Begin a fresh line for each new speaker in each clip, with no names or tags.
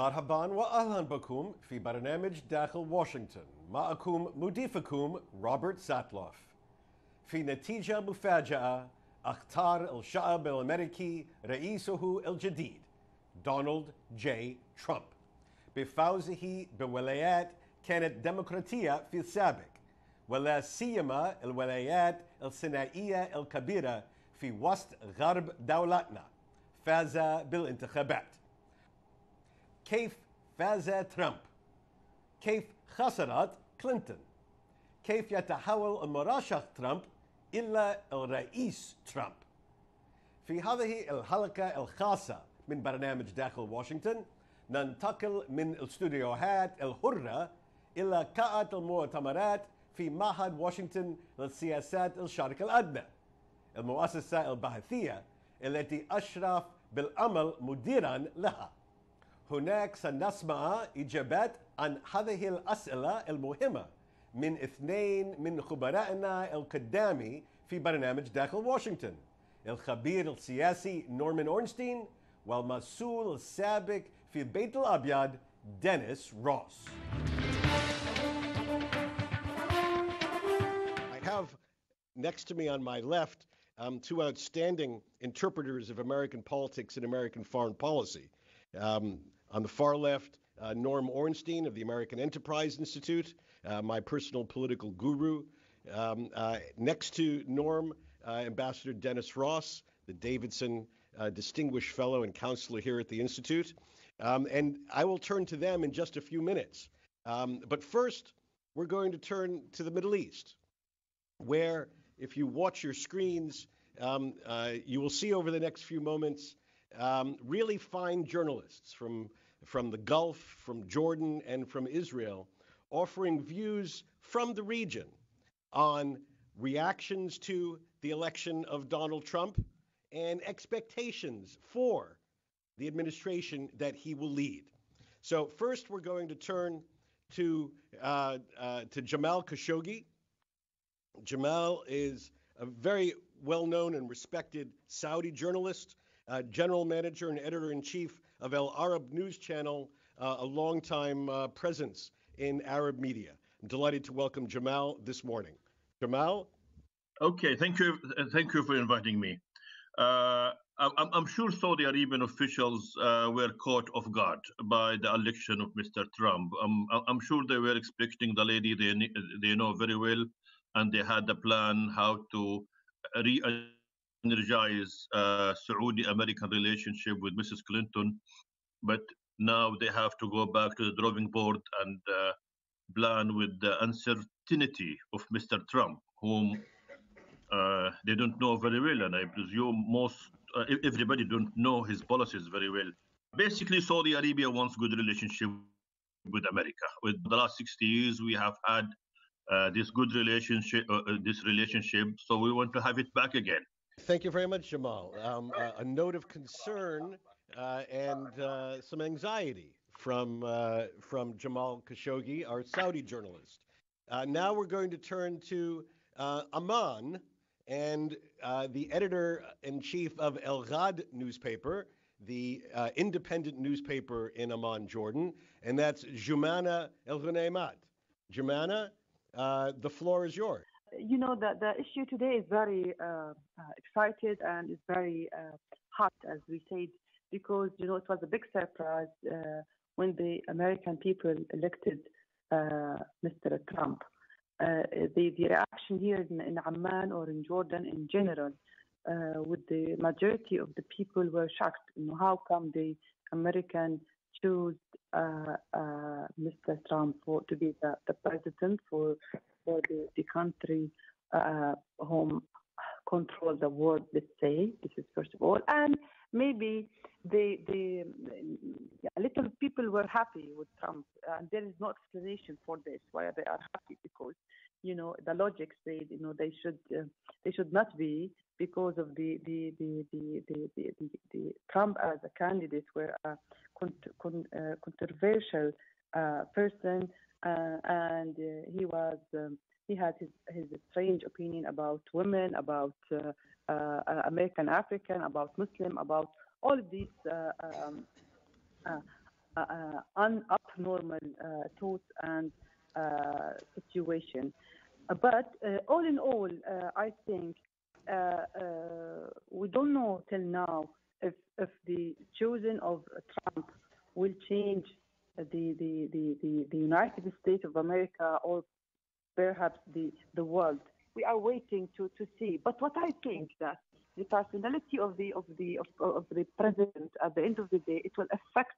مرحبا وأهلا بكم في برنامج داخل واشنطن. معكم مضيفكم روبرت ساتلوف. في نتيجة مفاجئة اختار الشعب الأمريكي رئيسه الجديد دونالد جي ترامب بفوزه بولايات كانت ديمقراطية في السابق، ولا سيما الولايات الثنائية الكبيرة في وسط غرب دولتنا. فاز بالانتخابات. كيف فاز ترامب؟ كيف خسرت كلينتون؟ كيف يتحول المرشح ترامب إلى الرئيس ترامب؟ في هذه الحلقة الخاصة من برنامج داخل واشنطن ننتقل من الاستوديوهات الحرة إلى قاعة المؤتمرات في معهد واشنطن للسياسات الشرق الأدنى، المؤسسة البحثية التي أشرف بالعمل مديرا لها. هناك سنسمع إجابات عن هذه الأسئلة المهمة من اثنين من خبرائنا القدامى في برنامج داخل واشنطن، الخبير السياسي نورمان أورنستين والمسؤول السابق في البيت الأبيض دينيس روس. I have next to me on my left two outstanding interpreters of American politics and American foreign policy. On the far left, Norm Ornstein of the American Enterprise Institute, my personal political guru. Next to Norm, Ambassador Dennis Ross, the Davidson Distinguished Fellow and Counselor here at the Institute. And I will turn to them in just a few minutes. But first, we're going to turn to the Middle East, where if you watch your screens, you will see over the next few moments really fine journalists from the Gulf, from Jordan, and from Israel, offering views from the region on reactions to the election of Donald Trump and expectations for the administration that he will lead. So first, we're going to turn to Jamal Khashoggi. Jamal is a very well-known and respected Saudi journalist, general manager and editor-in-chief of Al Arab News Channel, a longtime presence in Arab media. I'm delighted to welcome Jamal this morning. Jamal?
Okay, thank you for inviting me. I'm sure Saudi Arabian officials were caught off guard by the election of Mr. Trump. I'm sure they were expecting the lady they know very well, and they had a plan how to re-energize Saudi-American relationship with Mrs. Clinton. But now they have to go back to the drawing board and plan with the uncertainty of Mr. Trump, whom they don't know very well, and I presume everybody don't know his policies very well. Basically, Saudi Arabia wants good relationship with America. With the last 60 years, we have had this good relationship, so we want to have it back again.
Thank you very much, Jamal. A note of concern and some anxiety from Jamal Khashoggi, our Saudi journalist. Now we're going to turn to Amman and the editor-in-chief of El Ghad newspaper, the independent newspaper in Amman, Jordan, and that's Jumana El Ghunaymat. Jumana, the floor is yours.
You know, the issue today is very excited and is very hot, as we said, because, you know, it was a big surprise when the American people elected Mr. Trump. The reaction here in Amman or in Jordan in general, with the majority of the people were shocked. You know, how come the American chose Mr. Trump to be the president for the country whom control the world, let's say. This is first of all. And maybe the little people were happy with Trump. And there is no explanation for this, why they are happy, because, you know, the logic said, you know, they should not be, because of the Trump as a candidate were a controversial person, and he had his strange opinion about women, about American African, about Muslim, about all of these abnormal thoughts and situation. But all in all, I think we don't know till now if the choosing of Trump will change the United States of America or perhaps the world. We are waiting to see. But what I think that the personality of the president at the end of the day, it will affect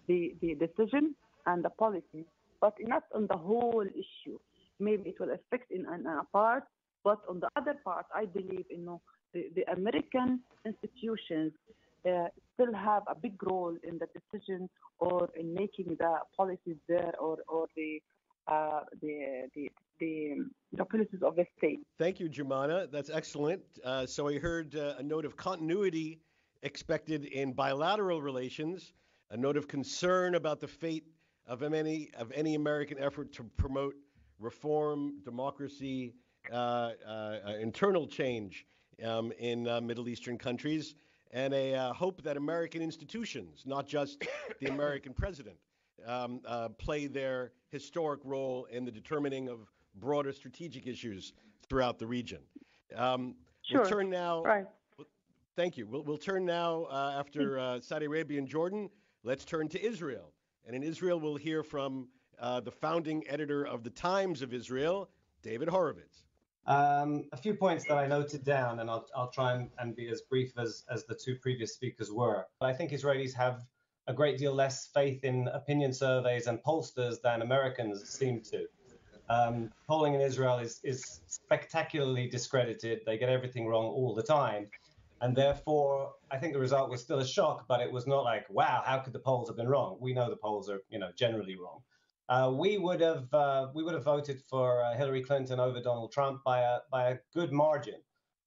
the decision and the policy, but not on the whole issue. Maybe it will affect in a part, but on the other part, I believe the American institutions still have a big role in the decision or in making the policies there or the policies of the state.
Thank you, Jumana. That's excellent. So I heard a note of continuity expected in bilateral relations, a note of concern about the fate of any American effort to promote reform, democracy, internal change in Middle Eastern countries, and a hope that American institutions, not just the American president, play their historic role in the determining of broader strategic issues throughout the region.
Sure.
We'll turn now.
Right.
Thank you. We'll turn now after Saudi Arabia and Jordan. Let's turn to Israel. And in Israel, we'll hear from the founding editor of the Times of Israel, David Horowitz.
A few points that I noted down, and I'll try and be as brief as the two previous speakers were. But I think Israelis have a great deal less faith in opinion surveys and pollsters than Americans seem to. Polling in Israel is spectacularly discredited. They get everything wrong all the time. And therefore, I think the result was still a shock, but it was not like, wow, how could the polls have been wrong? We know the polls are, generally wrong. We would have voted for Hillary Clinton over Donald Trump by a good margin,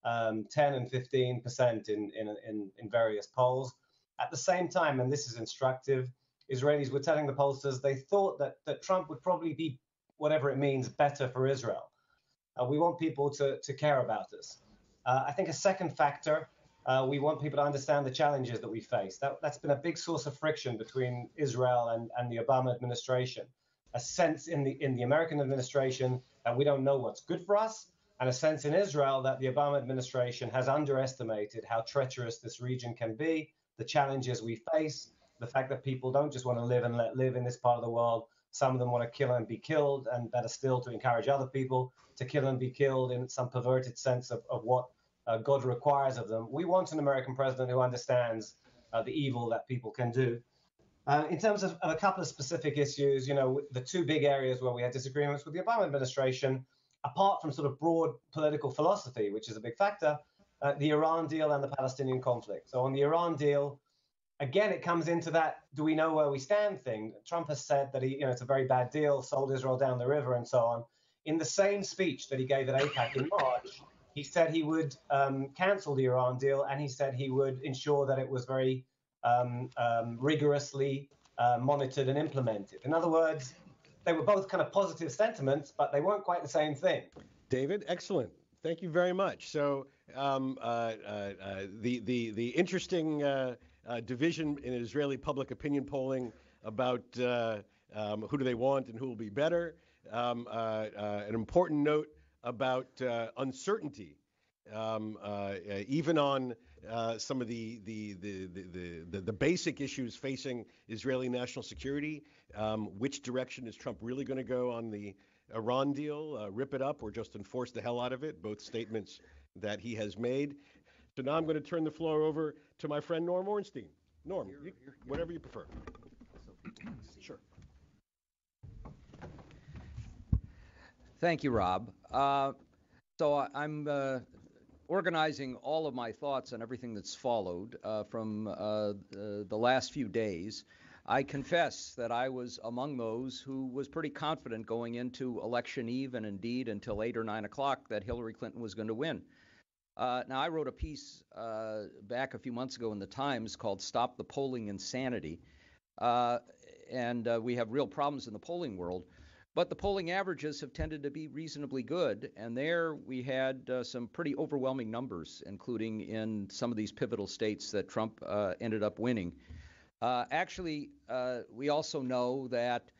10 and 15% in various polls. At the same time, and this is instructive, Israelis were telling the pollsters they thought that Trump would probably be, whatever it means, better for Israel. We want people to care about us. I think a second factor, we want people to understand the challenges that we face. That's been a big source of friction between Israel and the Obama administration. A sense in the American administration that we don't know what's good for us, and a sense in Israel that the Obama administration has underestimated how treacherous this region can be, the challenges we face, the fact that people don't just want to live and let live in this part of the world. Some of them want to kill and be killed, and better still to encourage other people to kill and be killed in some perverted sense of what God requires of them. We want an American president who understands the evil that people can do. In terms of a couple of specific issues, the two big areas where we had disagreements with the Obama administration, apart from sort of broad political philosophy, which is a big factor, the Iran deal and the Palestinian conflict. So on the Iran deal, again, it comes into that do we know where we stand thing. Trump has said that it's a very bad deal, sold Israel down the river and so on. In the same speech that he gave at AIPAC in March, he said he would cancel the Iran deal, and he said he would ensure that it was very rigorously monitored and implemented. In other words, they were both kind of positive sentiments, but they weren't quite the same thing.
David, excellent. Thank you very much. So the interesting division in Israeli public opinion polling about who do they want and who will be better. An important note about uncertainty, even on some of the basic issues facing Israeli national security. Which direction is Trump really going to go on the Iran deal? Rip it up or just enforce the hell out of it? Both statements that he has made. So now I'm going to turn the floor over to my friend Norm Ornstein. Norm, whatever you prefer. Sure.
Thank you, Rob. So I'm organizing all of my thoughts on everything that's followed from the last few days. I confess that I was among those who was pretty confident going into election eve, and indeed until 8 or 9 o'clock, that Hillary Clinton was going to win. Now, I wrote a piece back a few months ago in the Times called "Stop the Polling Insanity," and we have real problems in the polling world. But the polling averages have tended to be reasonably good, and there we had some pretty overwhelming numbers, including in some of these pivotal states that Trump ended up winning. We also know that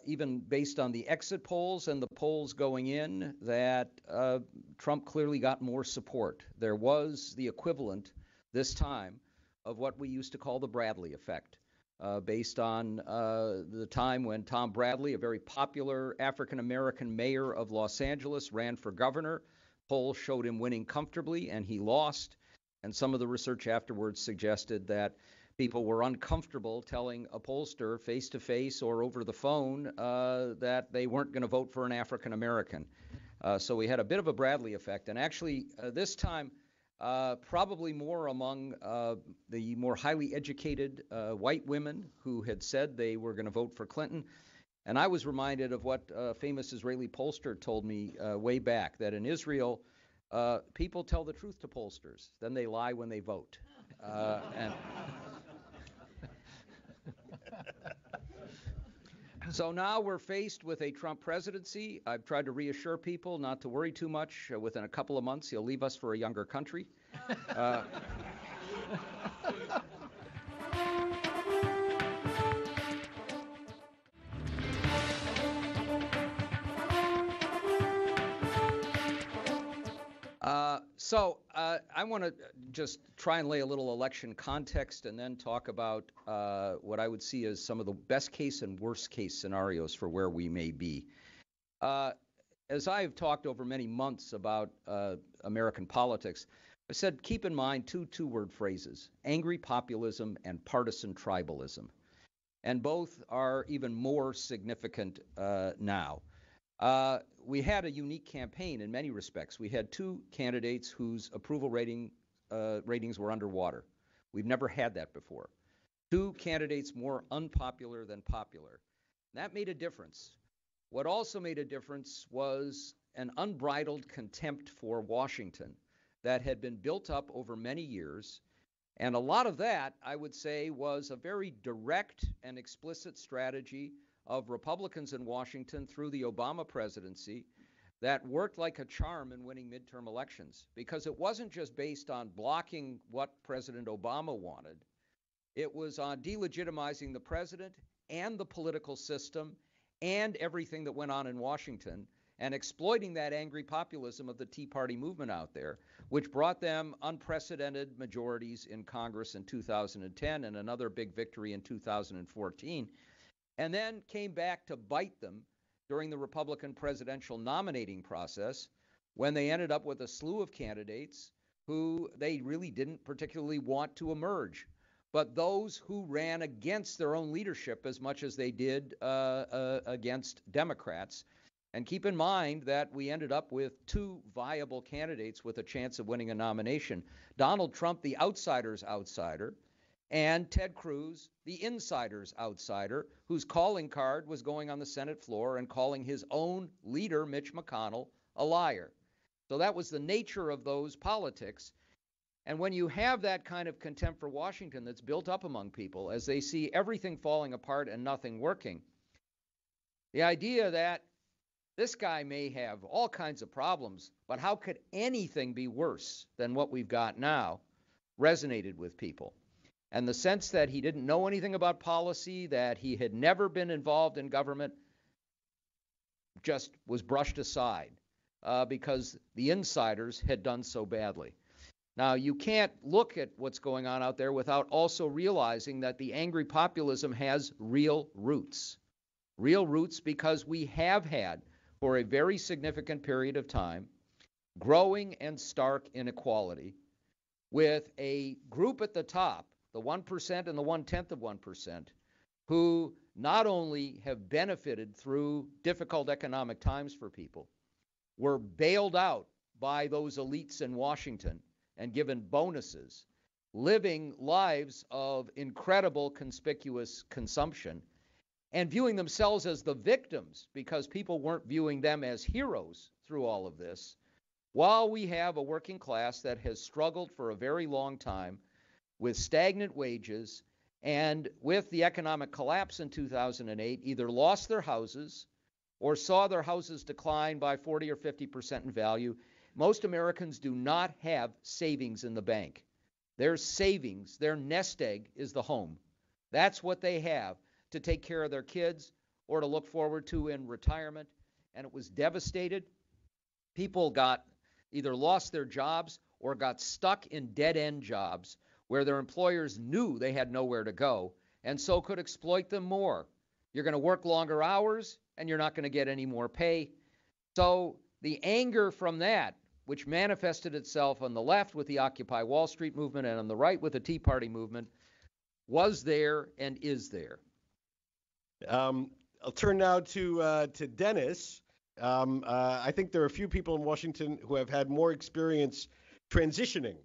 even based on the exit polls and the polls going in, that Trump clearly got more support. There was the equivalent this time of what we used to call the Bradley effect, based on the time when Tom Bradley, a very popular African-American mayor of Los Angeles, ran for governor. Polls showed him winning comfortably, and he lost. And some of the research afterwards suggested that people were uncomfortable telling a pollster face-to-face or over the phone that they weren't going to vote for an African-American. So we had a bit of a Bradley effect. And actually, this time, probably more among the more highly educated white women who had said they were going to vote for Clinton. And I was reminded of what a famous Israeli pollster told me way back, that in Israel, people tell the truth to pollsters, then they lie when they vote. And so now we're faced with a Trump presidency. I've tried to reassure people not to worry too much. Within a couple of months, he'll leave us for a younger country. I want to just try and lay a little election context and then talk about what I would see as some of the best case and worst case scenarios for where we may be. As I've talked over many months about American politics, I said keep in mind two-word phrases: angry populism and partisan tribalism. And both are even more significant now. We had a unique campaign in many respects. We had two candidates whose approval ratings were underwater. We've never had that before. Two candidates more unpopular than popular. That made a difference. What also made a difference was an unbridled contempt for Washington that had been built up over many years. And a lot of that, I would say, was a very direct and explicit strategy of Republicans in Washington through the Obama presidency that worked like a charm in winning midterm elections, because it wasn't just based on blocking what President Obama wanted. It was on delegitimizing the president and the political system and everything that went on in Washington, and exploiting that angry populism of the Tea Party movement out there, which brought them unprecedented majorities in Congress in 2010 and another big victory in 2014. And then came back to bite them during the Republican presidential nominating process, when they ended up with a slew of candidates who they really didn't particularly want to emerge, but those who ran against their own leadership as much as they did against Democrats. And keep in mind that we ended up with two viable candidates with a chance of winning a nomination: Donald Trump, the outsider's outsider, and Ted Cruz, the insider's outsider, whose calling card was going on the Senate floor and calling his own leader, Mitch McConnell, a liar. So that was the nature of those politics. And when you have that kind of contempt for Washington that's built up among people as they see everything falling apart and nothing working, the idea that this guy may have all kinds of problems, but how could anything be worse than what we've got now, resonated with people. And the sense that he didn't know anything about policy, that he had never been involved in government, just was brushed aside because the insiders had done so badly. Now, you can't look at what's going on out there without also realizing that the angry populism has real roots. Real roots because we have had, for a very significant period of time, growing and stark inequality, with a group at the top, the 1% and the 0.1%, who not only have benefited through difficult economic times for people, were bailed out by those elites in Washington and given bonuses, living lives of incredible conspicuous consumption, and viewing themselves as the victims because people weren't viewing them as heroes through all of this, while we have a working class that has struggled for a very long time with stagnant wages, and with the economic collapse in 2008, either lost their houses or saw their houses decline by 40 or 50% in value. Most Americans do not have savings in the bank. Their savings, their nest egg, is the home. That's what they have to take care of their kids or to look forward to in retirement. And it was devastated. People got either lost their jobs or got stuck in dead-end jobs where their employers knew they had nowhere to go and so could exploit them more. You're going to work longer hours and you're not going to get any more pay. So the anger from that, which manifested itself on the left with the Occupy Wall Street movement and on the right with the Tea Party movement, was there and is there.
I'll turn now to Dennis. I think there are a few people in Washington who have had more experience transitioning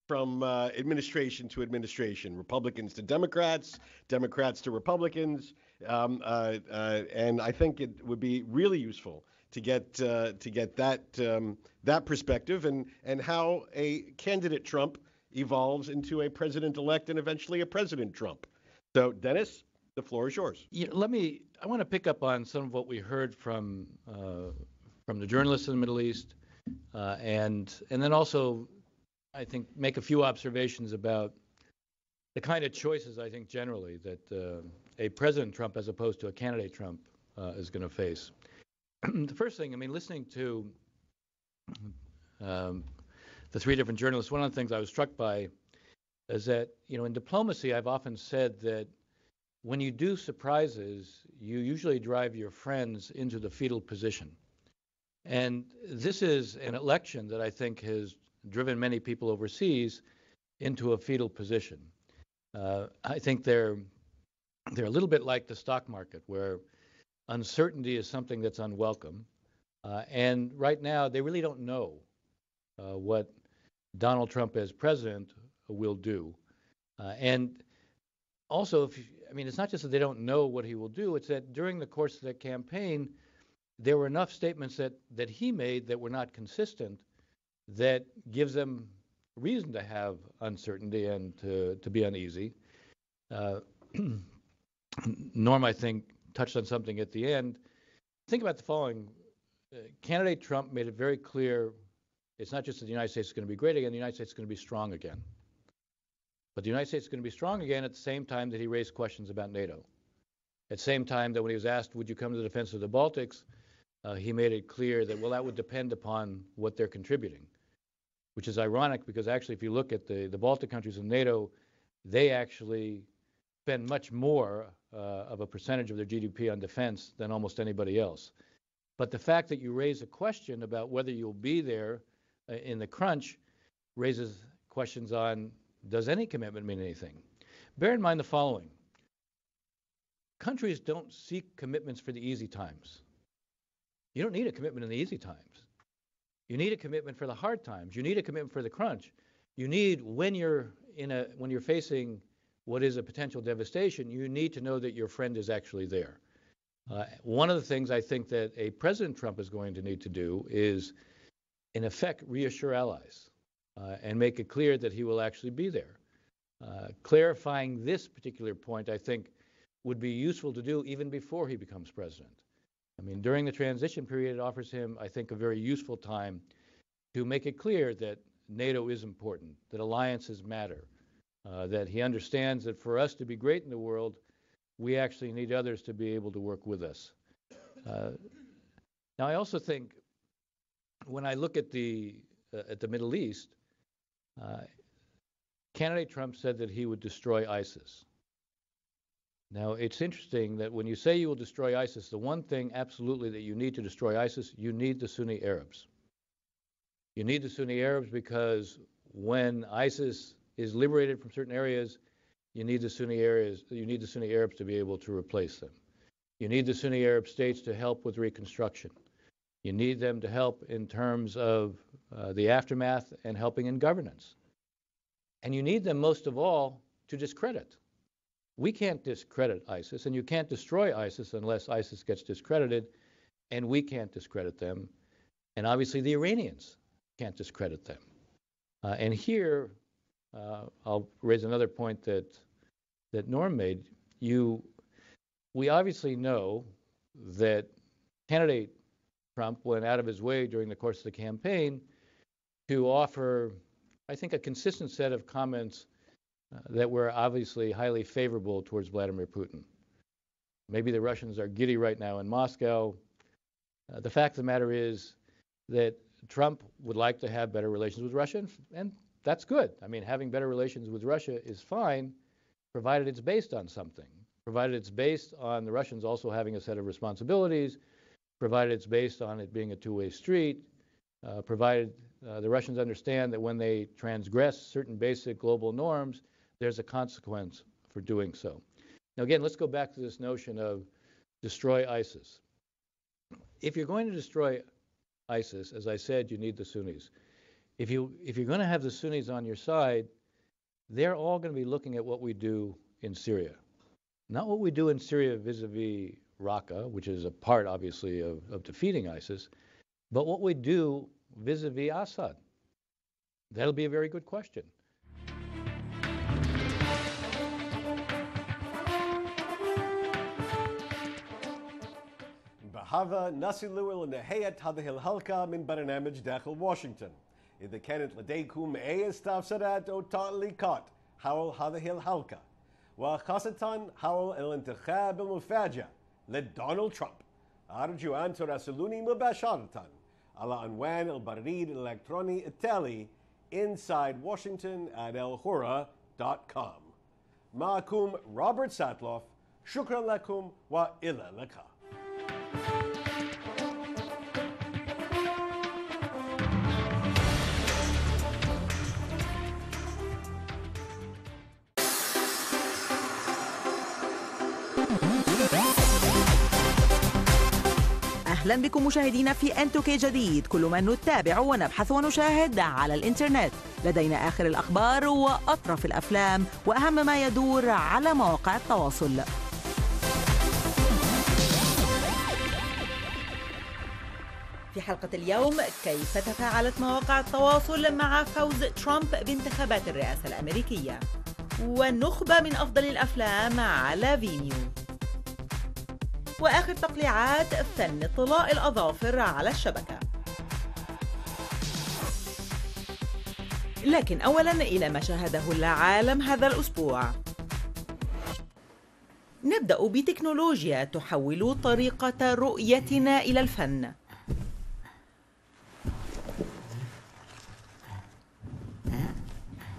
from administration to administration, Republicans to Democrats, Democrats to Republicans, and I think it would be really useful to get that perspective and how a candidate Trump evolves into a president-elect and eventually a President Trump. So, Dennis, the floor is yours.
Yeah, I want to pick up on some of what we heard from the journalists in the Middle East, and then also, I think, make a few observations about the kind of choices I think generally that a President Trump as opposed to a candidate Trump is going to face. The first thing, I mean, listening to the three different journalists, one of the things I was struck by is that, in diplomacy, I've often said that when you do surprises, you usually drive your friends into the fetal position. And this is an election that I think has driven many people overseas into a fetal position. I think they're a little bit like the stock market, where uncertainty is something that's unwelcome. And right now, they really don't know what Donald Trump as president will do. And also, it's not just that they don't know what he will do, it's that during the course of the campaign, there were enough statements that he made that were not consistent that gives them reason to have uncertainty and to be uneasy. Norm, I think, touched on something at the end. Think about the following. Candidate Trump made it very clear it's not just that the United States is going to be great again, the United States is going to be strong again. But the United States is going to be strong again at the same time that he raised questions about NATO. At the same time that when he was asked, would you come to the defense of the Baltics, he made it clear that, well, that would depend upon what they're contributing, which is ironic because actually if you look at the Baltic countries in NATO, they actually spend much more of a percentage of their GDP on defense than almost anybody else. But the fact that you raise a question about whether you'll be there in the crunch raises questions on, does any commitment mean anything? Bear in mind the following. Countries don't seek commitments for the easy times. You don't need a commitment in the easy times. You need a commitment for the hard times. You need a commitment for the crunch. You need, when you're facing what is a potential devastation, you need to know that your friend is actually there. One of the things I think that a President Trump is going to need to do is, in effect, reassure allies and make it clear that he will actually be there. Clarifying this particular point, I think, would be useful to do even before he becomes president. I mean, during the transition period, it offers him, I think, a very useful time to make it clear that NATO is important, that alliances matter, that he understands that for us to be great in the world, we actually need others to be able to work with us. Now, I also think when I look at the Middle East, candidate Trump said that he would destroy ISIS. Now, it's interesting that when you say you will destroy ISIS, the one thing absolutely that you need to destroy ISIS, you need the Sunni Arabs. You need the Sunni Arabs because when ISIS is liberated from certain areas, you need the Sunni Arabs to be able to replace them. You need the Sunni Arab states to help with reconstruction. You need them to help in terms of the aftermath and helping in governance. And you need them most of all to discredit. We can't discredit ISIS, and you can't destroy ISIS unless ISIS gets discredited, and we can't discredit them. And obviously the Iranians can't discredit them. And here, I'll raise another point that Norm made. We obviously know that candidate Trump went out of his way during the course of the campaign to offer, I think, a consistent set of comments that we're obviously highly favorable towards Vladimir Putin. Maybe the Russians are giddy right now in Moscow. The fact of the matter is that Trump would like to have better relations with Russia, and that's good. I mean, having better relations with Russia is fine, provided it's based on something, provided it's based on the Russians also having a set of responsibilities, provided it's based on it being a two-way street, provided the Russians understand that when they transgress certain basic global norms, there's a consequence for doing so. Now, again, let's go back to this notion of destroy ISIS. If you're going to destroy ISIS, as I said, you need the Sunnis. If you're going to have the Sunnis on your side, they're all going to be looking at what we do in Syria. Not what we do in Syria vis-a-vis Raqqa, which is a part, obviously, of defeating ISIS, but what we do vis-a-vis Assad. That'll be a very good question.
بهذا نصل لنهاية هذه الحلقة من برنامج داخل واشنطن. إذا كانت لديكم أي استفسارات أو تعليقات حول هذه الحلقة وخاصة حول الانتخاب المفاجئ لدونالد ترامب، أرجو أن تراسلوني مباشرة على عنوان البريد الإلكتروني التالي insidewashington@elhura.com. معكم روبرت ساتلوف، شكرا لكم وإلى اللقاء.
أهلا بكم مشاهدينا في N2K جديد، كل ما نتابع ونبحث ونشاهد على الإنترنت. لدينا آخر الأخبار وأطرف الأفلام وأهم ما يدور على مواقع التواصل. في حلقة اليوم، كيف تفاعلت مواقع التواصل مع فوز ترامب بانتخابات الرئاسة الأمريكية، ونخبة من أفضل الأفلام على فيميو، وآخر تقليعات فن طلاء الأظافر على الشبكة. لكن أولاً إلى ما شاهده العالم هذا الأسبوع. نبدأ بتكنولوجيا تحول طريقة رؤيتنا إلى الفن.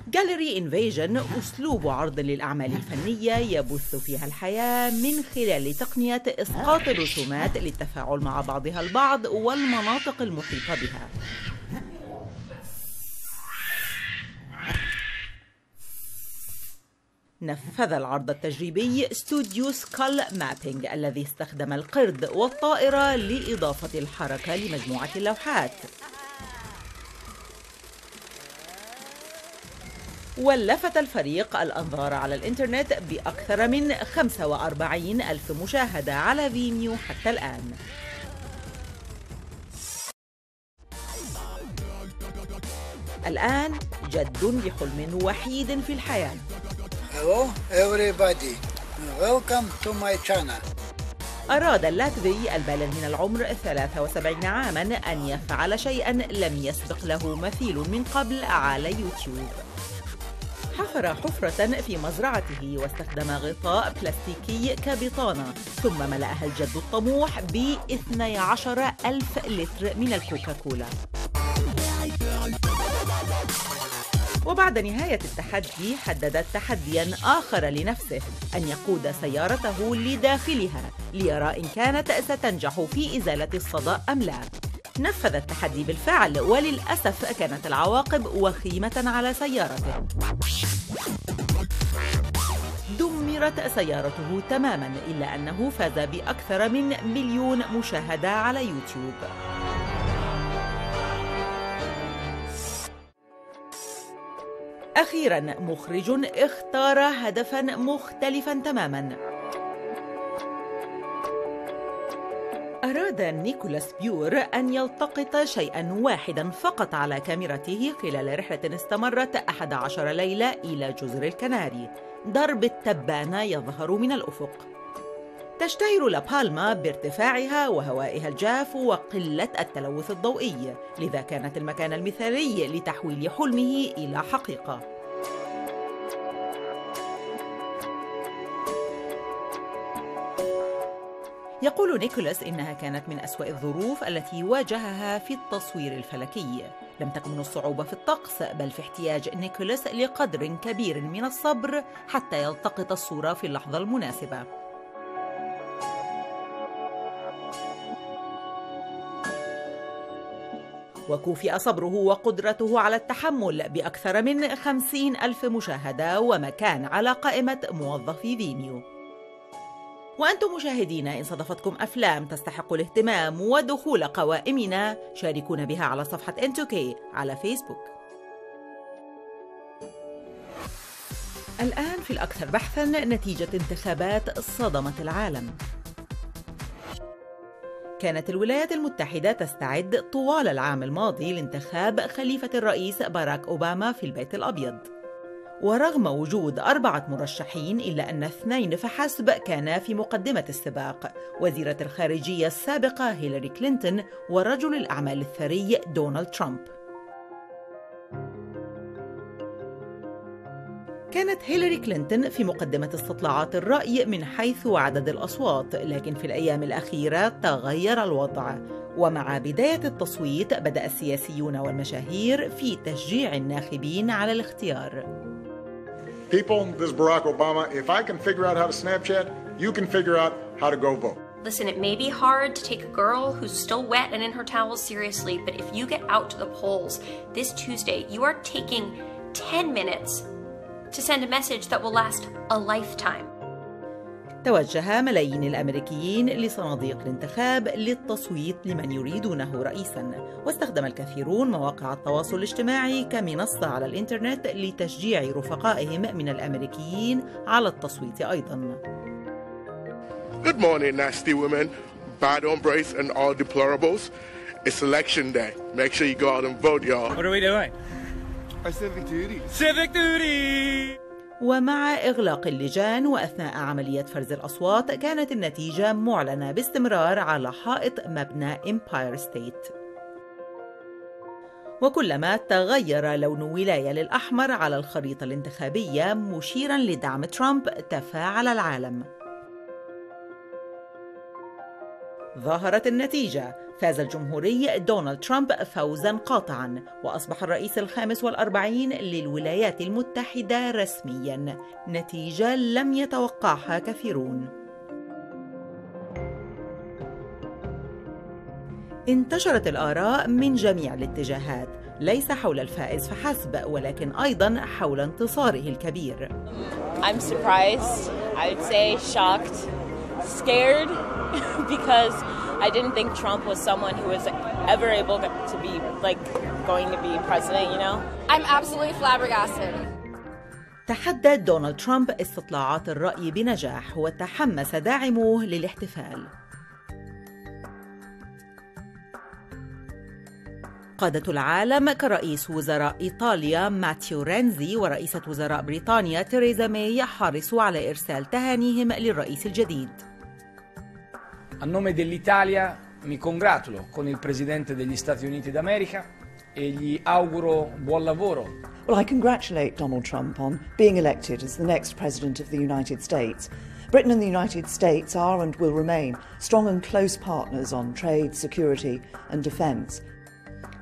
جاليري انفيجن أسلوب عرض للأعمال الفنية يبث فيها الحياة من خلال تقنية إسقاط الرسومات للتفاعل مع بعضها البعض والمناطق المحيطة بها. نفذ العرض التجريبي استوديو سكال مابينج الذي استخدم القرد والطائرة لإضافة الحركة لمجموعة اللوحات. ولفت الفريق الأنظار على الإنترنت بأكثر من 45,000 مشاهدة على فيميو حتى الآن. الآن جد بحلم وحيد في الحياة.
Hello everybody, welcome to my channel.
أراد اللاتفي البالغ من العمر 73 عاماً أن يفعل شيئاً لم يسبق له مثيل من قبل على يوتيوب. حفر حفرة في مزرعته واستخدم غطاء بلاستيكي كبطانة، ثم ملأها الجد الطموح ب12,000 لتر من الكوكاكولا. وبعد نهاية التحدي حدد تحدياً آخر لنفسه، أن يقود سيارته لداخلها ليرى إن كانت ستنجح في إزالة الصدى أم لا. نفذ التحدي بالفعل، وللأسف كانت العواقب وخيمة على سيارته. دمرت سيارته تماماً، إلا أنه فاز بأكثر من 1,000,000 مشاهدة على يوتيوب. أخيراً، مخرج اختار هدفاً مختلفاً تماماً. أراد نيكولاس بيور أن يلتقط شيئاً واحداً فقط على كاميرته خلال رحلة استمرت 11 ليلة إلى جزر الكناري. درب التبانة يظهر من الأفق. تشتهر لابالما بارتفاعها وهوائها الجاف وقلة التلوث الضوئي، لذا كانت المكان المثالي لتحويل حلمه إلى حقيقة. يقول نيكولاس إنها كانت من أسوأ الظروف التي واجهها في التصوير الفلكي. لم تكن من الصعوبة في الطقس، بل في احتياج نيكولاس لقدر كبير من الصبر حتى يلتقط الصورة في اللحظة المناسبة. وكوفئ صبره وقدرته على التحمل بأكثر من 50,000 مشاهدة ومكان على قائمة موظفي فيميو. وأنتم مشاهدين، إن صادفتكم أفلام تستحق الاهتمام ودخول قوائمنا، شاركونا بها على صفحة N2K على فيسبوك. الآن في الأكثر بحثاً، نتيجة انتخابات صدمت العالم. كانت الولايات المتحدة تستعد طوال العام الماضي لانتخاب خليفة الرئيس باراك أوباما في البيت الأبيض. ورغم وجود 4 مرشحين، إلا أن 2 فحسب كانا في مقدمة السباق: وزيرة الخارجية السابقة هيلاري كلينتون ورجل الأعمال الثري دونالد ترامب. كانت هيلاري كلينتون في مقدمة استطلاعات الرأي من حيث عدد الأصوات، لكن في الأيام الأخيرة تغير الوضع، ومع بداية التصويت بدأ السياسيون والمشاهير في تشجيع الناخبين على الاختيار.
People, this is Barack Obama. If I can figure out how to Snapchat, you can figure out how to go vote.
Listen, it may be hard to take a girl who's still wet and in her towels seriously, but if you get out to the polls this Tuesday, you are taking 10 minutes to send a message that will last a lifetime.
توجه ملايين الأمريكيين لصناديق الانتخاب للتصويت لمن يريدونه رئيساً، واستخدم الكثيرون مواقع التواصل الاجتماعي كمنصة على الإنترنت لتشجيع رفقائهم من الأمريكيين على التصويت أيضاً.
Good morning, nasty women, bad hombres and all deplorables. It's election day. Make sure you go out and vote, y'all.
What are we doing?
Our civic duty.
Civic duty!
ومع إغلاق اللجان وأثناء عملية فرز الأصوات، كانت النتيجة معلنة باستمرار على حائط مبنى إمباير ستيت. وكلما تغير لون ولاية للأحمر على الخريطة الانتخابية مشيراً لدعم ترامب، تفاعل العالم. ظهرت النتيجة: فاز الجمهوري دونالد ترامب فوزاً قاطعاً، وأصبح الرئيس ال45 للولايات المتحدة رسمياً، نتيجة لم يتوقعها كثيرون. انتشرت الآراء من جميع الاتجاهات، ليس حول الفائز فحسب، ولكن أيضاً حول انتصاره الكبير.
I'm surprised, I'd say shocked, scared because I didn't think Trump was someone who was ever able to be going to be president, you know?
I'm absolutely flabbergasted.
تحدى دونالد ترامب استطلاعات الرأي بنجاح، وتحمس داعموه للاحتفال. قادة العالم كرئيس وزراء إيطاليا ماتيو رينزي ورئيسة وزراء بريطانيا تيريزا ماي حرصوا على إرسال تهانيهم للرئيس الجديد.
A nome dell'Italia mi congratulo con il Presidente degli Stati Uniti d'America e gli auguro buon lavoro.
Well, I congratulate Donald Trump on being elected as the next President of the United States. Britain and the United States are and will remain strong and close partners on trade, security and defense.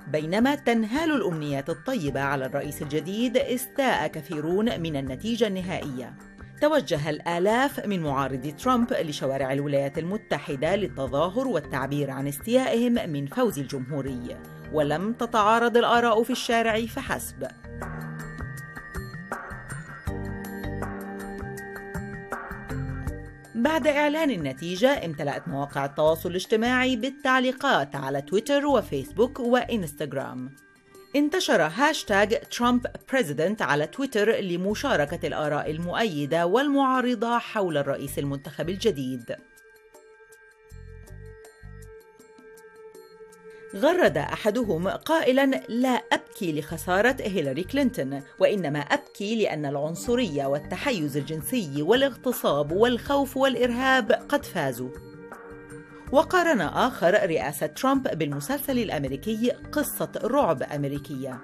بينما تنهال الأمنيات الطيبة على الرئيس الجديد، استاء كثيرون من النتيجة النهائية. توجه الآلاف من معارضي ترامب لشوارع الولايات المتحدة للتظاهر والتعبير عن استيائهم من فوز الجمهوري، ولم تتعارض الآراء في الشارع فحسب. بعد إعلان النتيجة، امتلأت مواقع التواصل الاجتماعي بالتعليقات على تويتر وفيسبوك وإنستغرام. انتشر هاشتاج ترامب بريزيدنت على تويتر لمشاركة الآراء المؤيدة والمعارضة حول الرئيس المنتخب الجديد. غرد أحدهم قائلاً: لا أبكي لخسارة هيلاري كلينتون، وإنما أبكي لأن العنصرية والتحيز الجنسي والاغتصاب والخوف والإرهاب قد فازوا. وقارن آخر رئاسة ترامب بالمسلسل الأمريكي قصة رعب أمريكية.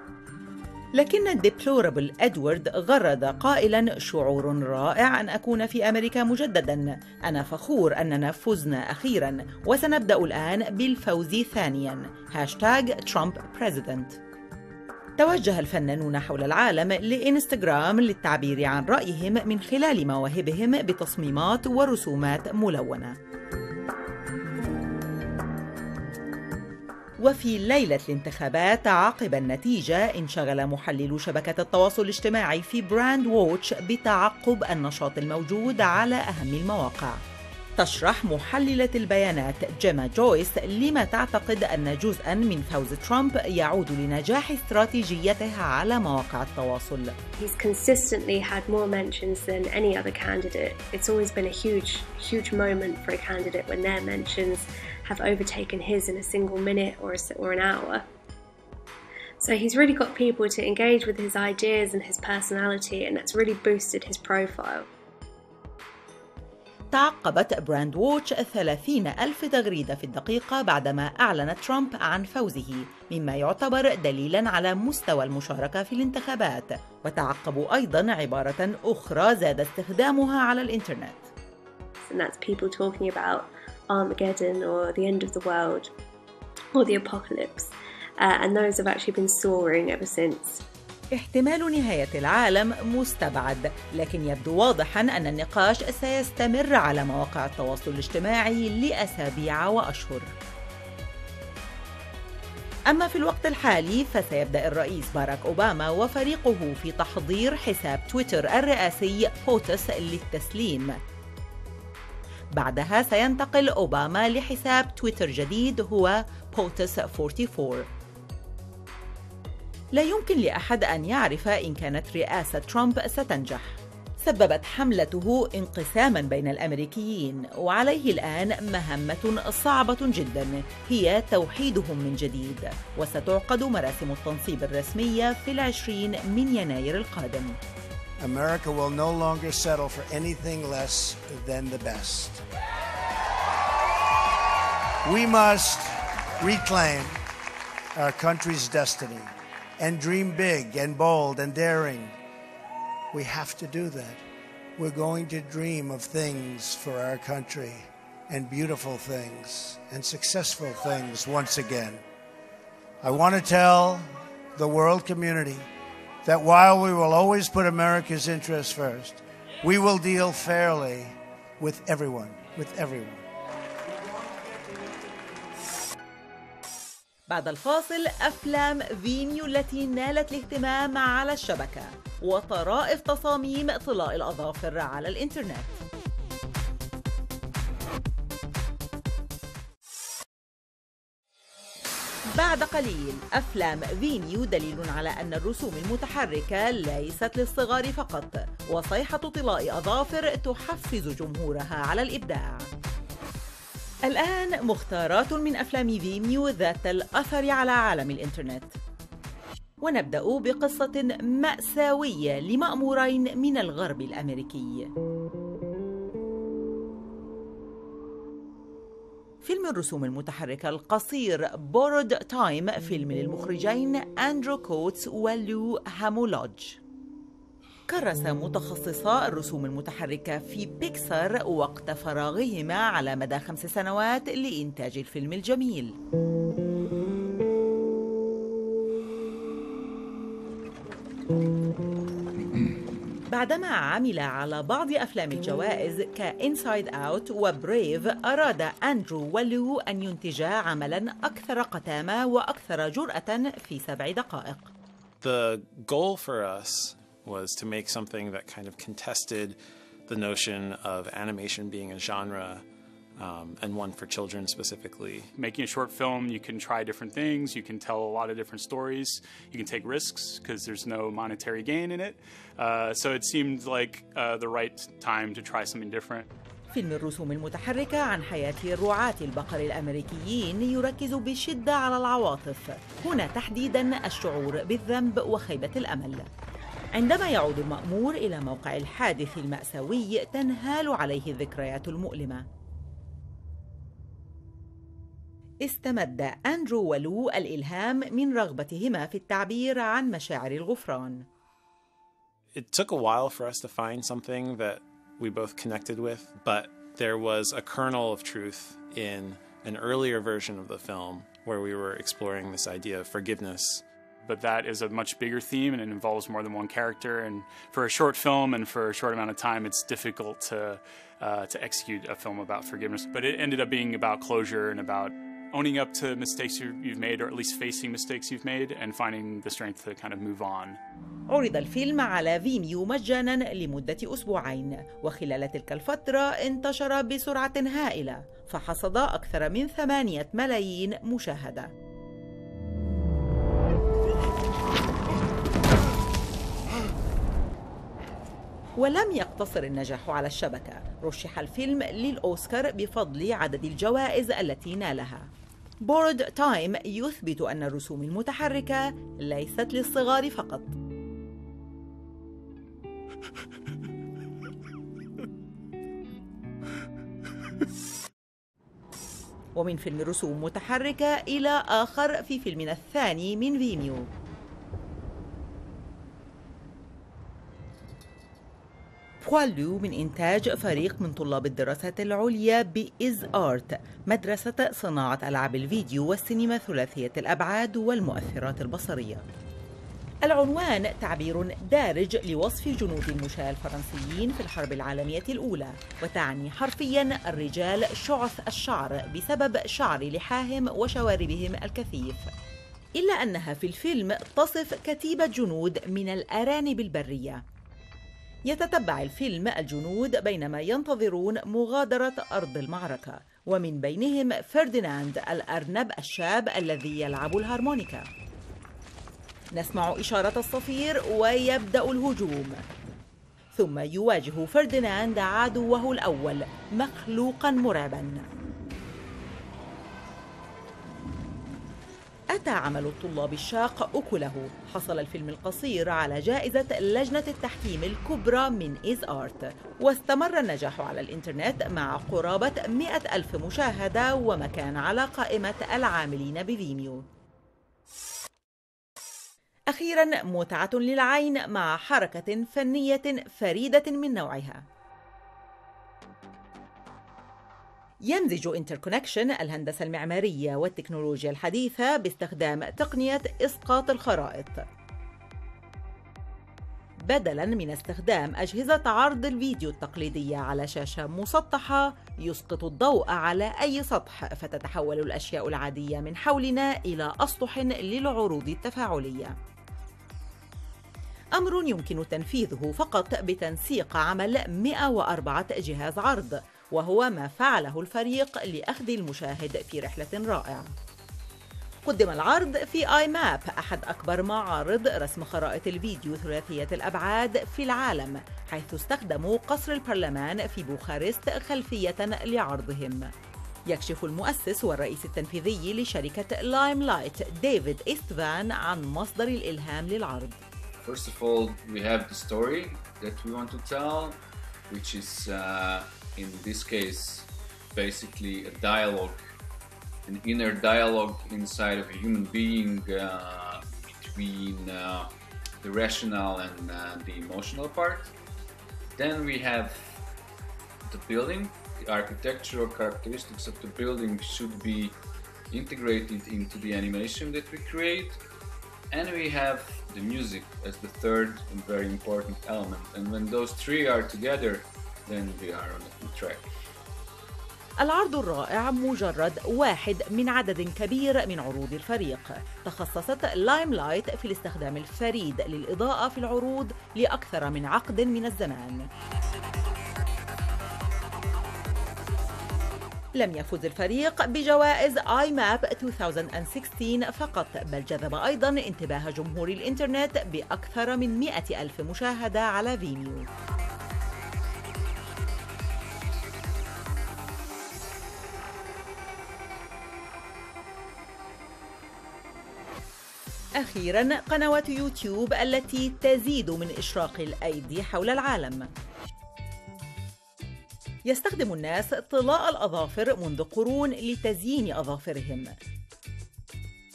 لكن الديبلورابل إدوارد غرد قائلاً: شعور رائع أن أكون في أمريكا مجدداً. أنا فخور أننا فزنا أخيراً وسنبدأ الآن بالفوز ثانياً. #ترامب بريزيدنت. توجه الفنانون حول العالم لإنستغرام للتعبير عن رأيهم من خلال مواهبهم بتصميمات ورسومات ملونة. وفي ليلة الانتخابات عقب النتيجة انشغل محللو شبكة التواصل الاجتماعي في براند ووتش بتعقب النشاط الموجود على أهم المواقع. تشرح محللة البيانات جيما جويس لما تعتقد أن جزءاً من فوز ترامب يعود لنجاح استراتيجيته على مواقع التواصل.
He's consistently had more mentions than any other candidate. It's always been a huge moment for a candidate when their mentions have overtaken his in a single minute or an hour. So he's really got people to engage with his ideas and his personality, and that's really boosted his profile.
تعقبت براند ووتش 30,000 تغريدة في الدقيقة بعدما أعلن ترامب عن فوزه، مما يعتبر دليلاً على مستوى المشاركة في الانتخابات. وتعقبوا أيضاً عبارة أخرى زاد استخدامها على الإنترنت.
And that's people talking about Armageddon or the end of the world or the apocalypse. And those have actually been soaring ever since.
احتمال نهاية العالم مستبعد، لكن يبدو واضحاً أن النقاش سيستمر على مواقع التواصل الاجتماعي لأسابيع وأشهر. أما في الوقت الحالي فسيبدأ الرئيس باراك أوباما وفريقه في تحضير حساب تويتر الرئاسي بوتس للتسليم. بعدها سينتقل أوباما لحساب تويتر جديد هو بوتس 44. لا يمكن لأحد أن يعرف إن كانت رئاسة ترامب ستنجح. سببت حملته انقساماً بين الأمريكيين، وعليه الآن مهمة صعبة جداً هي توحيدهم من جديد، وستعقد مراسم التنصيب الرسمية في 20 من يناير القادم.
America will no longer settle for anything less than the best. We must reclaim our country's destiny and dream big and bold and daring. We have to do that. We're going to dream of things for our country, and beautiful things and successful things once again. I want to tell the world community that while we will always put America's interests first, we will deal fairly with everyone,
بعد الفاصل أفلام فينيو التي نالت الاهتمام على الشبكة، وطرائف تصاميم طلاء الأظافر على الإنترنت. بعد قليل أفلام فينيو دليل على أن الرسوم المتحركة ليست للصغار فقط، وصيحة طلاء أظافر تحفز جمهورها على الإبداع. الآن مختارات من أفلام فينيو ذات الأثر على عالم الإنترنت. ونبدأ بقصة مأساوية لمأمورين من الغرب الأمريكي. فيلم الرسوم المتحركة القصير بورود تايم، فيلم للمخرجين أندرو كوتس ولو هامولوج. كرس متخصصا الرسوم المتحركة في بيكسار وقت فراغهما على مدى 5 سنوات لإنتاج الفيلم الجميل. بعدما عمل على بعض أفلام الجوائز كإنسايد أوت وبريف، أراد أندرو ولو أن ينتجا عملاً أكثر قتامة وأكثر جرأة في 7 دقائق.
The goal for us was to make something that kind of contested the notion of animation being a genre, and one for children specifically.
Making a short film, you can try different things, you can tell a lot of different stories, you can take risks because there's no monetary gain in it. So it seemed like the right time to try something different.
فيلم الرسوم المتحركة عن حياة رعاة البقر الأمريكيين يركز بشدة على العواطف، هنا تحديداً الشعور بالذنب وخيبة الأمل. عندما يعود المأمور إلى موقع الحادث المأساوي تنهال عليه الذكريات المؤلمة. استمد أندرو ولو الإلهام من رغبتهما في التعبير عن مشاعر الغفران.
It took a while for us to find something that we both connected with, but there was a kernel of truth in an earlier version of the film where we were exploring this idea of forgiveness.
But that is a much bigger theme, and it involves more than one character. And for a short film and for a short amount of time, it's difficult to execute a film about forgiveness. But it ended up being about closure and about owning up to mistakes you've made, or at least facing mistakes you've made, and finding the strength to kind of move on.
عرض الفيلم على فيميو مجانا لمدة أسبوعين، وخلال تلك الفترة انتشر بسرعة هائلة، فحصد أكثر من 8 ملايين مشاهدة. ولم يقتصر النجاح على الشبكة، رشح الفيلم للأوسكار بفضل عدد الجوائز التي نالها. بورد تايم يثبت أن الرسوم المتحركة ليست للصغار فقط. ومن فيلم رسوم متحركة إلى آخر في فيلمنا الثاني من فيميو. بوالو من إنتاج فريق من طلاب الدراسات العليا بإز آرت، مدرسة صناعة ألعاب الفيديو والسينما ثلاثية الأبعاد والمؤثرات البصرية. العنوان تعبير دارج لوصف جنود المشاة الفرنسيين في الحرب العالمية الأولى، وتعني حرفياً الرجال شعث الشعر بسبب شعر لحاهم وشواربهم الكثيف. إلا أنها في الفيلم تصف كتيبة جنود من الأرانب البرية. يتتبع الفيلم الجنود بينما ينتظرون مغادرة أرض المعركة، ومن بينهم فرديناند الأرنب الشاب الذي يلعب الهارمونيكا. نسمع إشارة الصفير ويبدأ الهجوم، ثم يواجه فرديناند عدوه الأول، مخلوقاً مرعباً. أتى عمل الطلاب الشاق أكله. حصل الفيلم القصير على جائزة لجنة التحكيم الكبرى من إز آرت، واستمر النجاح على الإنترنت مع قرابة 100,000 مشاهدة، ومكان على قائمة العاملين بفيميو. أخيراً متعة للعين مع حركة فنية فريدة من نوعها. يمزج انتركونكشن الهندسة المعمارية والتكنولوجيا الحديثة باستخدام تقنية إسقاط الخرائط. بدلاً من استخدام أجهزة عرض الفيديو التقليدية على شاشة مسطحة، يسقط الضوء على أي سطح، فتتحول الأشياء العادية من حولنا إلى أسطح للعروض التفاعلية. أمر يمكن تنفيذه فقط بتنسيق عمل 104 جهاز عرض، وهو ما فعله الفريق لأخذ المشاهد في رحلة رائعة. قدم العرض في آي ماب، أحد أكبر معارض رسم خرائط الفيديو ثلاثية الأبعاد في العالم، حيث استخدموا قصر البرلمان في بوخارست خلفية لعرضهم. يكشف المؤسس والرئيس التنفيذي لشركة لايم لايت ديفيد إستفان عن مصدر الإلهام للعرض.
First of all, we have the story that we want to tell, which is in this case basically a dialogue, an inner dialogue inside of a human being between the rational and the emotional part. Then we have the building. The architectural characteristics of the building should be integrated into the animation that we create. And we have the music as the third and very important element. And when those three are together, then we are on a good track.
العرض الرائع مجرد واحد من عدد كبير من عروض الفريق. تخصصت لايم لايت في الاستخدام الفريد للإضاءة في العروض لأكثر من عقد من الزمان. لم يفز الفريق بجوائز آي ماب 2016 فقط، بل جذب أيضاً انتباه جمهور الإنترنت بأكثر من 100,000 مشاهدة على فيميو. أخيراً قنوات يوتيوب التي تزيد من إشراق الأيدي حول العالم. يستخدم الناس طلاء الأظافر منذ قرون لتزيين أظافرهم.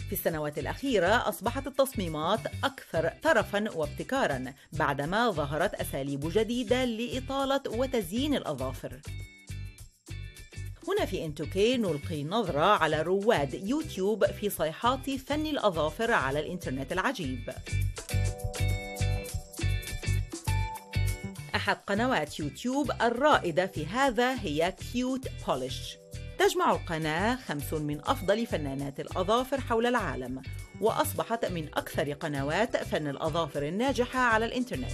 في السنوات الأخيرة أصبحت التصميمات أكثر ترفاً وابتكاراً بعدما ظهرت أساليب جديدة لإطالة وتزيين الأظافر. هنا في انتوكي نلقي نظرة على رواد يوتيوب في صيحات فن الأظافر على الإنترنت العجيب. أحد قنوات يوتيوب الرائدة في هذا هي كيوت بوليش. تجمع القناة 5 من أفضل فنانات الأظافر حول العالم، وأصبحت من أكثر قنوات فن الأظافر الناجحة على الإنترنت.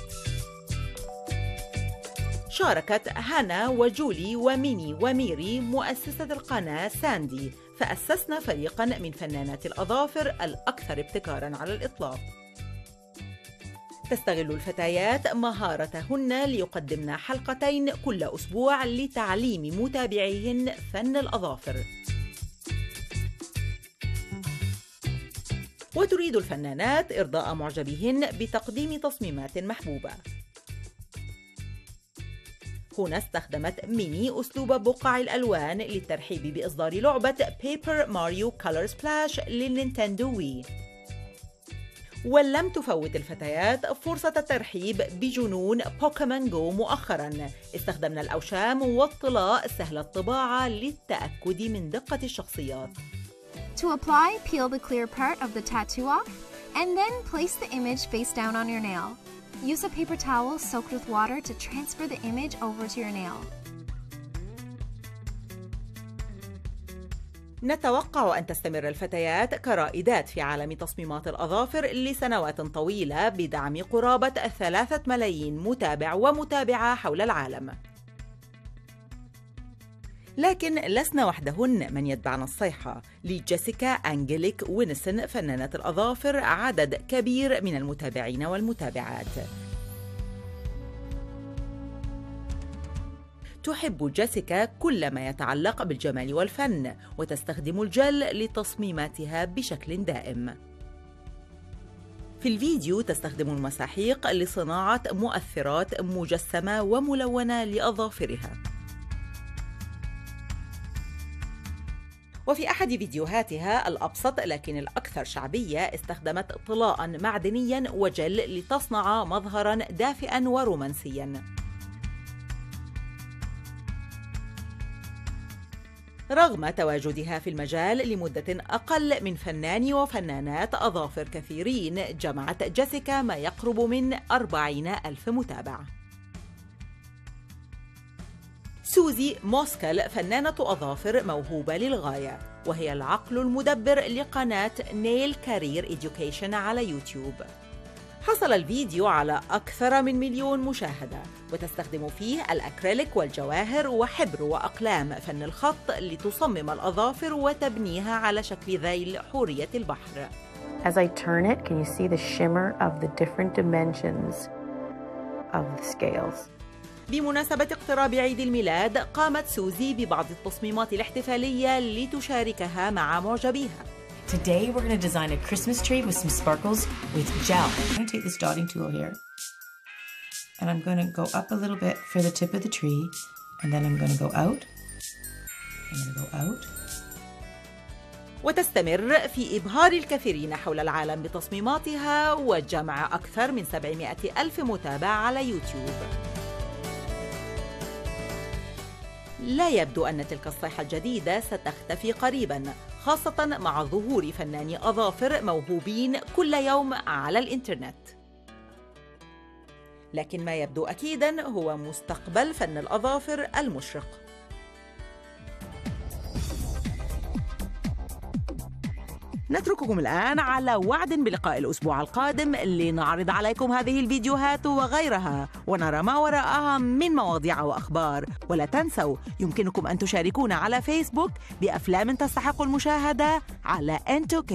شاركت هانا وجولي وميني وميري مؤسسة القناة ساندي، فأسسنا فريقاً من فنانات الأظافر الأكثر ابتكاراً على الإطلاق. تستغل الفتيات مهارتهن ليقدمن حلقتين كل أسبوع لتعليم متابعيهن فن الأظافر. وتريد الفنانات إرضاء معجبيهن بتقديم تصميمات محبوبة. هنا استخدمت ميني أسلوب بقع الألوان للترحيب بإصدار لعبة بيبر ماريو كولر سبلاش للنينتندو وي. ولم تفوت الفتيات فرصة الترحيب بجنون بوكيمون جو مؤخراً. استخدمنا الأوشام والطلاء سهل الطباعة للتأكد من دقة الشخصيات.
To apply, peel the clear part of the tattoo off, and then place the image face down on your nail. Use a paper towel soaked with water to transfer the image over to your nail.
نتوقع أن تستمر الفتيات كرائدات في عالم تصميمات الأظافر لسنوات طويلة بدعم قرابة 3 ملايين متابع ومتابعة حول العالم. لكن لسنا وحدهن من يتبعن الصيحة. لجيسيكا أنجليك وينسون فنانة الأظافر عدد كبير من المتابعين والمتابعات. تحب جيسيكا كل ما يتعلق بالجمال والفن، وتستخدم الجل لتصميماتها بشكل دائم. في الفيديو تستخدم المساحيق لصناعة مؤثرات مجسمة وملونة لأظافرها. وفي أحد فيديوهاتها الأبسط لكن الأكثر شعبية استخدمت طلاء معدنيا وجل لتصنع مظهرا دافئا ورومانسيا. رغم تواجدها في المجال لمدة أقل من فنان وفنانات أظافر كثيرين، جمعت جيسيكا ما يقرب من 40,000 متابع. سوزي موسكال فنانة أظافر موهوبة للغاية، وهي العقل المدبر لقناة نيل كارير إديوكيشن على يوتيوب. حصل الفيديو على أكثر من 1,000,000 مشاهدة، وتستخدم فيه الأكريليك والجواهر وحبر وأقلام فن الخط لتصمم الأظافر وتبنيها على شكل ذيل حورية البحر.
As I turn it, can you see the shimmer of the different dimensions of the scales?
بمناسبة اقتراب عيد الميلاد، قامت سوزي ببعض التصميمات الاحتفالية لتشاركها مع معجبيها.
Today we're going to design a Christmas tree with some sparkles with gel. I'm going to take this dotting tool here and I'm going to go up a little bit for the tip of the tree, and then I'm going to go out. I'm going to go out.
وتستمر في إبهار الكثيرين حول العالم بتصميماتها وجمع أكثر من 700,000 متابع على يوتيوب. لا يبدو أن تلك الصيحة الجديدة ستختفي قريباً، خاصة مع ظهور فناني أظافر موهوبين كل يوم على الإنترنت. لكن ما يبدو أكيداً هو مستقبل فن الأظافر المشرق. نترككم الآن على وعد بلقاء الأسبوع القادم لنعرض عليكم هذه الفيديوهات وغيرها ونرى ما وراءها من مواضيع وأخبار. ولا تنسوا يمكنكم أن تشاركونا على فيسبوك بأفلام تستحق المشاهدة على N2K.